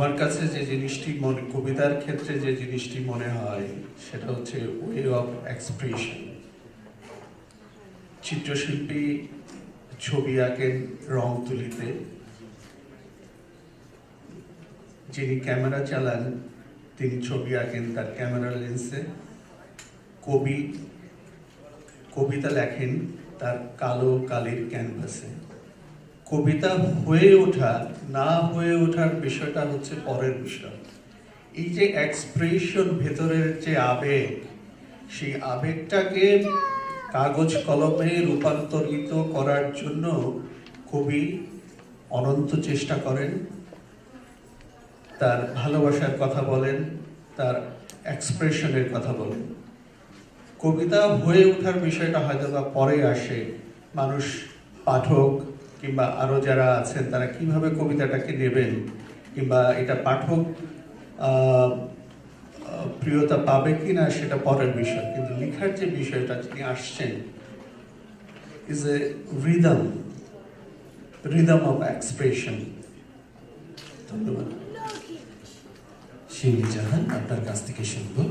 আমার কাছে যে জিনিসটি কবিতার ক্ষেত্রে যে জিনিসটি মনে হয় সেটা হচ্ছে ওয়ে অফ এক্সপ্রেশন। চিত্রশিল্পী ছবি আঁকেন রং তুলিতে, যিনি ক্যামেরা চালান তিনি ছবি আঁকেন তার ক্যামেরা লেন্সে, কবি কবিতা লেখেন তার কালো কালির ক্যানভাসে। কবিতা হয়ে ওঠা না হয়ে ওঠার বিষয়টা হচ্ছে পরের বিষয়। এই যে এক্সপ্রেশন, ভেতরের যে আবেগ, সেই আবেগটাকে কাগজ কলমে রূপান্তরিত করার জন্য কবি অনন্ত চেষ্টা করেন। তার ভালোবাসার কথা বলেন, তার এক্সপ্রেশনের কথা বলেন। কবিতা হয়ে ওঠার বিষয়টা হয়তো বা পরে আসে, মানুষ, পাঠক কিংবা আরো যারা আছেন তারা কিভাবে কবিতাটাকে নেবেন, কিংবা এটা পাঠক প্রিয়তা পাবে কিনা সেটা পরের বিষয়। কিন্তু লেখার যে বিষয়টা তিনি আসছেন is a rhythm of expression. ধন্যবাদ। শিউলি জাহান, আপনার কাছ থেকে শুনবো।